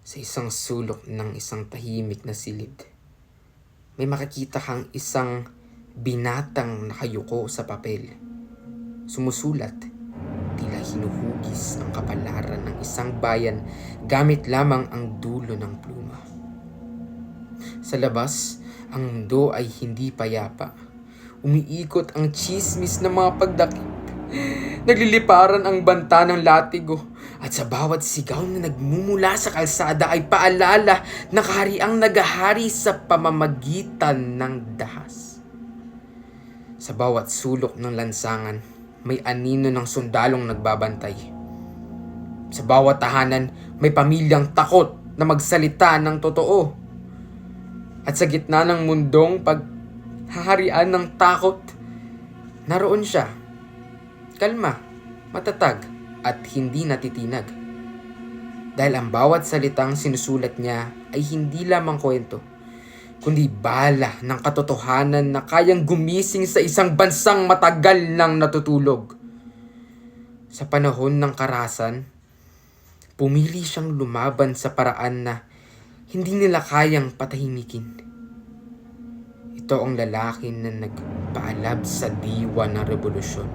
Sa isang sulok ng isang tahimik na silid, may makikita kang isang binatang nakayuko sa papel. Sumusulat, tila hinuhugis ang kapalaran ng isang bayan gamit lamang ang dulo ng pluma. Sa labas, ang mundo ay hindi payapa. Umiikot ang tsismis ng mga pagdakip. Nagliliparan ang banta ng latigo at sa bawat sigaw na nagmumula sa kalsada ay paalala na kahariang nagahari sa pamamagitan ng dahas. Sa bawat sulok ng lansangan, may anino ng sundalong nagbabantay. Sa bawat tahanan, may pamilyang takot na magsalita ng totoo. At sa gitna ng mundong paghaharian ng takot, naroon siya. Kalma, matatag, at hindi natitinag. Dahil ang bawat salitang sinusulat niya ay hindi lamang kwento, kundi bala ng katotohanan na kayang gumising sa isang bansang matagal nang natutulog. Sa panahon ng karahasan, pumili siyang lumaban sa paraan na hindi nila kayang patahimikin. Ito ang lalaki na nagpaalab sa diwa ng revolusyon.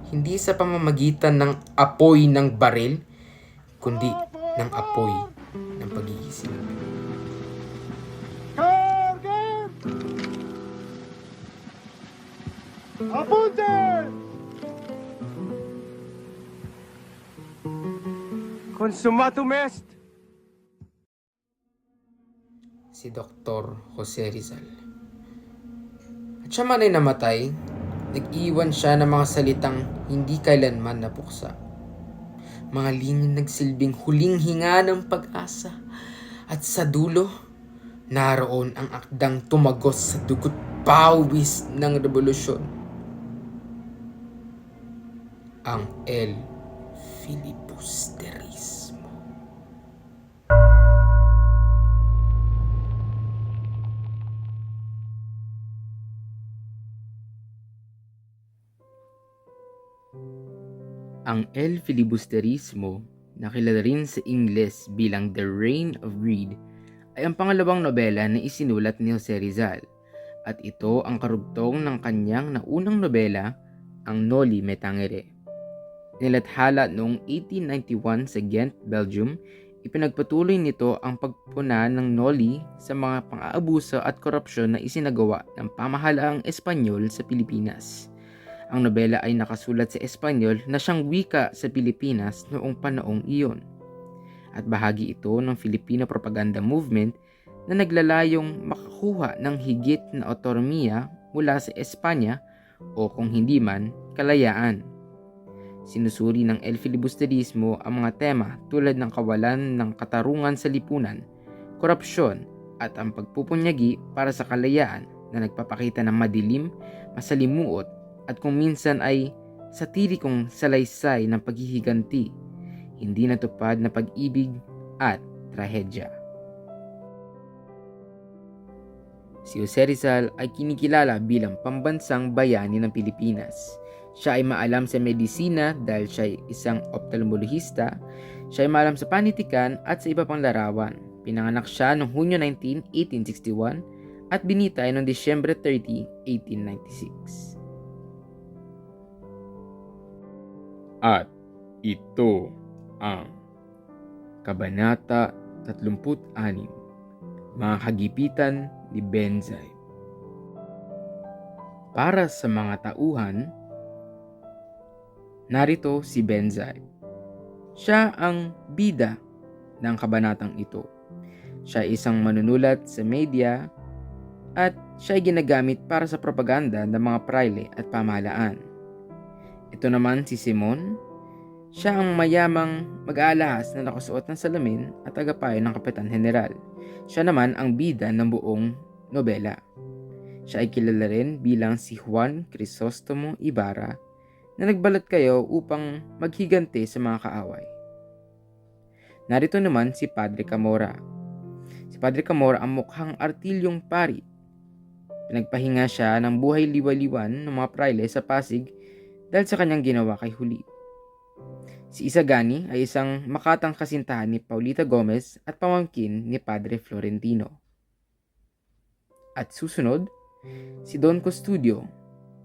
Hindi sa pamamagitan ng apoy ng baril, kundi ng apoy ng pag-iisip. Carguen! Apunte! Consumatum est! Si Dr. Jose Rizal. At siya man ay namatay, nag-iwan siya ng mga salitang hindi kailanman napuksa. Mga lingin nagsilbing huling hinga ng pag-asa. At sa dulo, naroon ang akdang tumagos sa dugot pawis ng revolusyon. Ang El Filibusterismo. Ang El Filibusterismo, na kilala rin sa Ingles bilang The Reign of Greed, ay ang pangalawang nobela na isinulat ni Jose Rizal, at ito ang karugtong ng kanyang naunang nobela, ang Noli Me Tangere. Nilathala noong 1891 sa Ghent, Belgium, ipinagpatuloy nito ang pagpuna ng Noli sa mga pang-aabuso at korupsyon na isinagawa ng pamahalaang Espanyol sa Pilipinas. Ang nobela ay nakasulat sa Espanyol na siyang wika sa Pilipinas noong panaong iyon. At bahagi ito ng Filipino propaganda movement na naglalayong makakuha ng higit na otonomiya mula sa Espanya o kung hindi man, kalayaan. Sinusuri ng El Filibusterismo ang mga tema tulad ng kawalan ng katarungan sa lipunan, korupsyon at ang pagpupunyagi para sa kalayaan na nagpapakita ng madilim, masalimuot at kung minsan ay satirikong salaysay ng paghihiganti, hindi natupad na pag-ibig at trahedya. Si Jose Rizal ay kinikilala bilang pambansang bayani ng Pilipinas. Siya ay maalam sa medisina dahil siya ay isang ophthalmologista. Siya ay maalam sa panitikan at sa iba pang larawan. Pinanganak siya noong Hunyo 19, 1861 at binitay noong Disyembre 30, 1896. At ito ang Kabanata 36, Mga Kagipitan ni Benzay. Para sa mga tauhan, narito si Benzay. Siya ang bida ng kabanatang ito. Siya ay isang manunulat sa media at siya ay ginagamit para sa propaganda ng mga prayle at pamahalaan. Ito naman si Simon. Siya ang mayamang mag-aalahas na nakasuot ng salamin at tagapayo ng Kapitan General. Siya naman ang bida ng buong nobela. Siya ay kilala rin bilang si Juan Crisostomo Ibarra na nagbalat kayo upang maghiganti sa mga kaaway. Narito naman si Padre Camora. Si Padre Camora ang mukhang artilyong pari. Pinagpahinga siya ng buhay liwaliwan ng mga prayle sa Pasig dahil sa kanyang ginawa kay Huli. Si Isagani ay isang makatang kasintahan ni Paulita Gomez at pamangkin ni Padre Florentino. At susunod, si Don Custodio.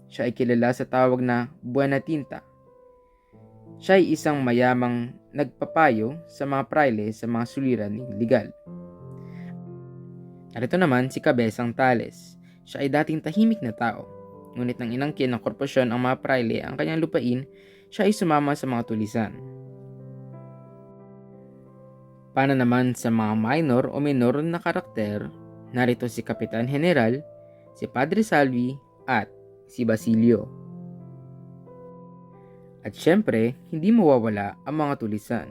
Siya ay kilala sa tawag na Buena Tinta. Siya ay isang mayamang nagpapayo sa mga praile sa mga suliraning legal. At ito naman si Cabezang Tales. Siya ay dating tahimik na tao. Ngunit nang inangkin ng korporasyon ang mga praile ang kanyang lupain, siya ay sumama sa mga tulisan. Para naman sa mga minor o minor na karakter, narito si Kapitan General, si Padre Salvi at si Basilio. At syempre, hindi mawawala ang mga tulisan.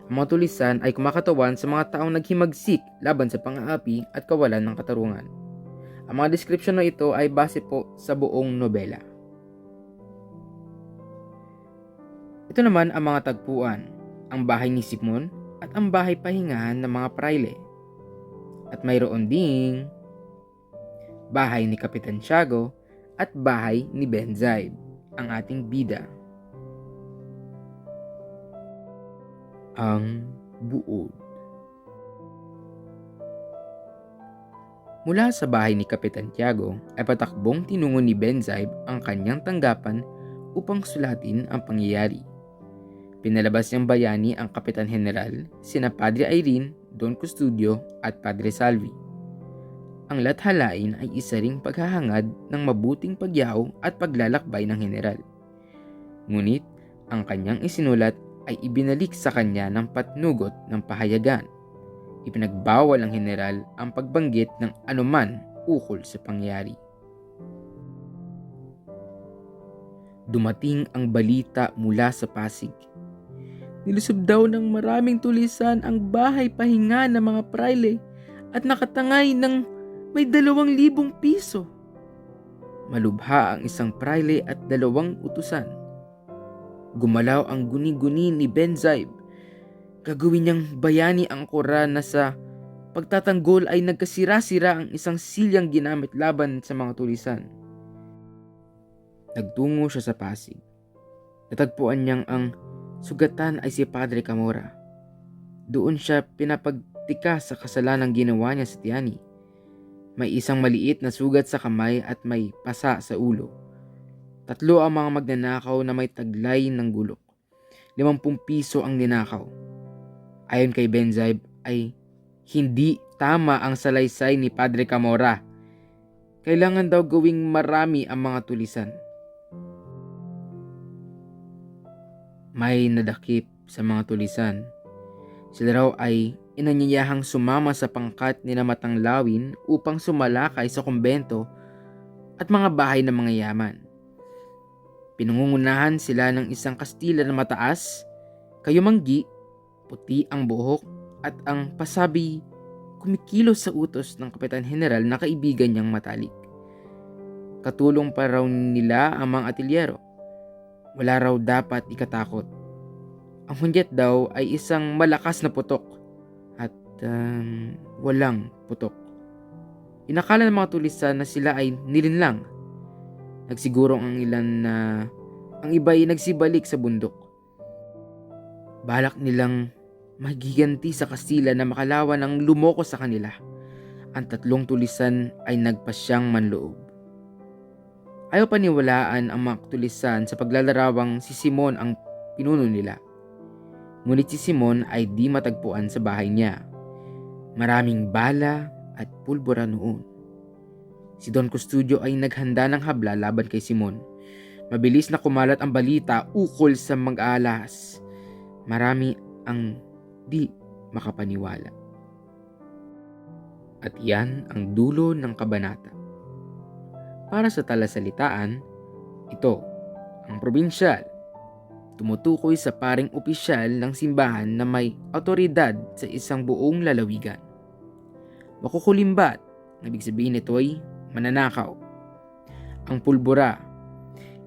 Ang mga tulisan ay kumakatawan sa mga taong naghimagsik laban sa pang-aapi at kawalan ng katarungan. Ang mga description na ito ay base po sa buong nobela. Ito naman ang mga tagpuan, ang bahay ni Simon at ang bahay pahingahan ng mga praile. At mayroon ding bahay ni Kapitan Tiago at bahay ni Benzaib, ang ating bida. Ang buod. Mula sa bahay ni Kapitan Tiago ay patakbong tinungo ni Benzaib ang kanyang tanggapan upang sulatin ang pangyayari. Pinalabas niyang bayani ang Kapitan General, sina Padre Irene, Don Custodio at Padre Salvi. Ang lathalain ay isa ring paghahangad ng mabuting pagyaw at paglalakbay ng General. Ngunit ang kanyang isinulat ay ibinalik sa kanya ng patnugot ng pahayagan. Ipinagbawal ng General ang pagbanggit ng anuman ukol sa pangyayari. Dumating ang balita mula sa Pasig. Nilusob daw ng maraming tulisan ang bahay pahinga ng mga praile at nakatangay ng may 2,000 piso. Malubha ang isang praile at 2 utusan. Gumalaw ang guni-guni ni Benzaib. Gagawin niyang bayani ang Quran na sa pagtatanggol ay nagkasira-sira ang isang silyang ginamit laban sa mga tulisan. Nagtungo siya sa Pasig. Natagpuan niyang ang sugatan ay si Padre Camora. Doon siya pinapagtika sa kasalanang ginawa niya sa Tiani. May isang maliit na sugat sa kamay at may pasa sa ulo. 3 ang mga magnanakaw na may taglay ng gulok. 50 piso ang ninakaw. Ayon kay Benzaib ay hindi tama ang salaysay ni Padre Camora. Kailangan daw gawing marami ang mga tulisan. May nadakip sa mga tulisan. Sila raw ay inanyayahang sumama sa pangkat ni na Matanglawin upang sumalakay sa kumbento at mga bahay ng mga yaman. Pinangungunahan sila ng isang Kastila na mataas, kayumanggi, puti ang buhok at ang pasabi kumikilos sa utos ng Kapitan General na kaibigan niyang matalik. Katulong pa raw nila ang mga atilyero. Wala raw dapat ikatakot. Ang hudyat daw ay isang malakas na putok at walang putok. Inakala ng mga tulisan na sila ay nilinlang. Nagsigurong ang ilan na ang iba ay nagsibalik sa bundok. Balak nilang magiganti sa Kastila na makalawan ang lumoko sa kanila. Ang 3 tulisan ay nagpasyang manloob. Ayaw paniwalaan ang mga tulisan sa paglalarawang si Simon ang pinuno nila. Ngunit si Simon ay di matagpuan sa bahay niya. Maraming bala at pulbura noon. Si Don Custodio ay naghanda ng habla laban kay Simon. Mabilis na kumalat ang balita ukol sa mag-aalas. Marami ang di makapaniwala. At iyan ang dulo ng kabanata. Para sa talasalitaan, ito ang probinsyal. Tumutukoy sa paring opisyal ng simbahan na may otoridad sa isang buong lalawigan. Makukulimbat, ibig sabihin nito ay mananakaw. Ang pulbura,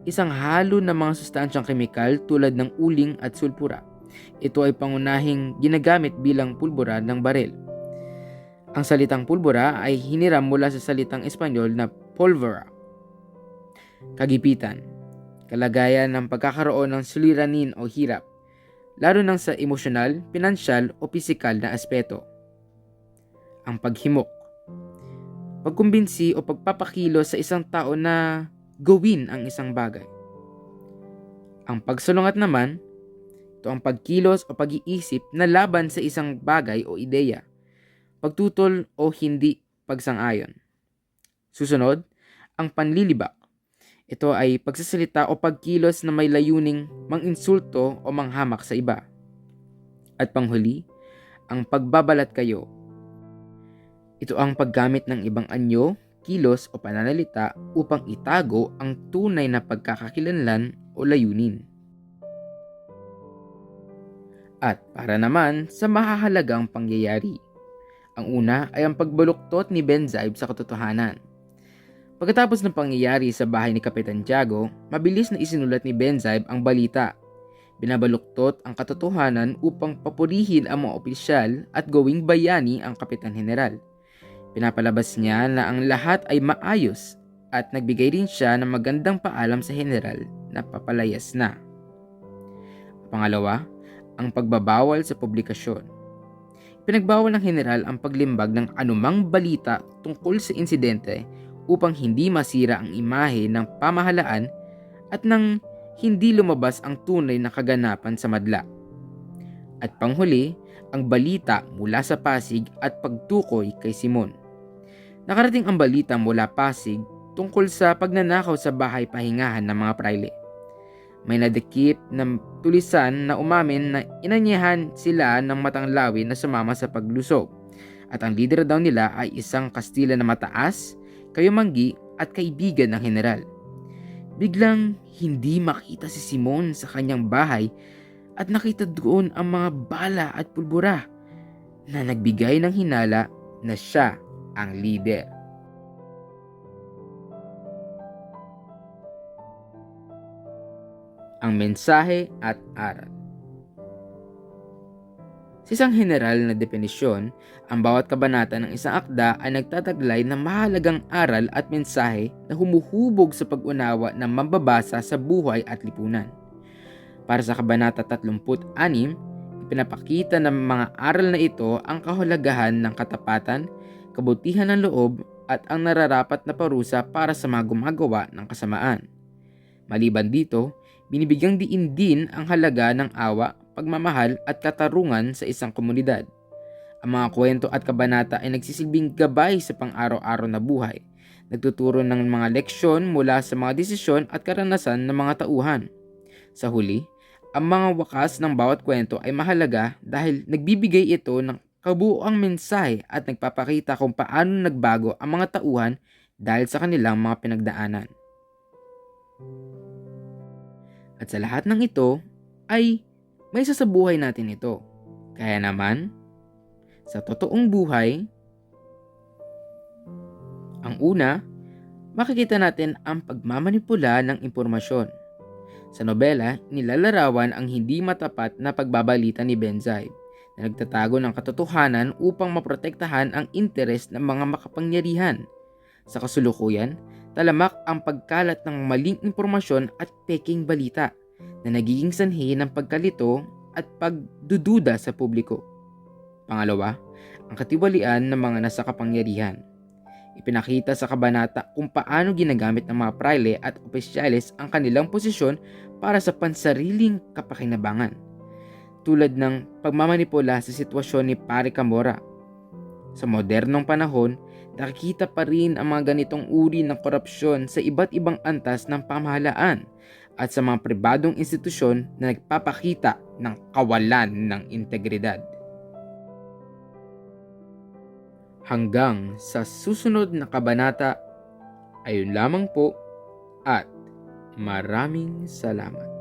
isang halo ng mga sustansyang kemikal tulad ng uling at sulpura. Ito ay pangunahing ginagamit bilang pulbura ng baril. Ang salitang pulbura ay hiniram mula sa salitang Espanyol na pulvera. Kagipitan, kalagayan ng pagkakaroon ng suliranin o hirap. lalo nang sa emosyonal, pinansyal o pisikal na aspeto. Ang paghimok. Pagkumbinsi o pagpapakilos sa isang tao na gawin ang isang bagay. Ang pagsulungat naman, ito ang pagkilos o pag-iisip na laban sa isang bagay o ideya, pagtutol o hindi pagsang-ayon. Susunod, ang panlilibak. Ito ay pagsasalita o pagkilos na may layuning manginsulto o manghamak sa iba. At panghuli, ang pagbabalat kayo. Ito ang paggamit ng ibang anyo, kilos o pananalita upang itago ang tunay na pagkakakilanlan o layunin. At para naman sa mahahalagang pangyayari. Ang una ay ang pagbaluktot ni Benzaib sa katotohanan. Pagkatapos ng pangyayari sa bahay ni Kapitan Tiago, mabilis na isinulat ni Benzaib ang balita. Binabaluktot ang katotohanan upang papurihin ang mga opisyal at gawing bayani ang Kapitan General. Pinapalabas niya na ang lahat ay maayos at nagbigay rin siya ng magandang paalam sa General na papalayas na. Pangalawa, ang pagbabawal sa publikasyon. Pinagbawal ng General ang paglimbag ng anumang balita tungkol sa insidente upang hindi masira ang imahe ng pamahalaan at nang hindi lumabas ang tunay na kaganapan sa madla. At panghuli, ang balita mula sa Pasig at pagtukoy kay Simon. Nakarating ang balita mula Pasig tungkol sa pagnanakaw sa bahay pahingahan ng mga prayle. May nadikip na tulisan na umamin na inanyahan sila ng Matanglawi na sumama sa paglusob at ang leader daw nila ay isang Kastila na mataas, kayumanggi at kaibigan ng General. Biglang hindi makita si Simon sa kanyang bahay at nakita doon ang mga bala at pulbura na nagbigay ng hinala na siya ang leader. Ang mensahe at aral. Sa isang general na definisyon, ang bawat kabanata ng isang akda ay nagtataglay ng mahalagang aral at mensahe na humuhubog sa pag-unawa ng mambabasa sa buhay at lipunan. Para sa kabanata 36, ipinapakita ng mga aral na ito ang kahalagahan ng katapatan, kabutihan ng loob at ang nararapat na parusa para sa mga gumagawa ng kasamaan. Maliban dito, binibigyang diin din ang halaga ng awa, pagmamahal at katarungan sa isang komunidad. Ang mga kwento at kabanata ay nagsisilbing gabay sa pang-araw-araw na buhay, nagtuturo ng mga leksyon mula sa mga desisyon at karanasan ng mga tauhan. Sa huli, ang mga wakas ng bawat kwento ay mahalaga dahil nagbibigay ito ng kabuuang mensahe at nagpapakita kung paano nagbago ang mga tauhan dahil sa kanilang mga pinagdaanan. At sa lahat ng ito ay may isa sa buhay natin ito. Kaya naman, sa totoong buhay, ang una, makikita natin ang pagmamanipula ng impormasyon. Sa nobela, nilalarawan ang hindi matapat na pagbabalita ni Benzaib na nagtatago ng katotohanan upang maprotektahan ang interes ng mga makapangyarihan. Sa kasulukuyan, talamak ang pagkalat ng maling impormasyon at peking balita na nagiging sanhi ng pagkalito at pagdududa sa publiko. Pangalawa, ang katiwalian ng mga nasa kapangyarihan. Ipinakita sa kabanata kung paano ginagamit ng mga prayle at opisyales ang kanilang posisyon para sa pansariling kapakinabangan, tulad ng pagmamanipula sa sitwasyon ni Pare Camora. Sa modernong panahon, nakikita pa rin ang mga ganitong uri ng korupsyon sa iba't ibang antas ng pamahalaan at sa mga pribadong institusyon na nagpapakita ng kawalan ng integridad. Hanggang sa susunod na kabanata, ayun lamang po at maraming salamat.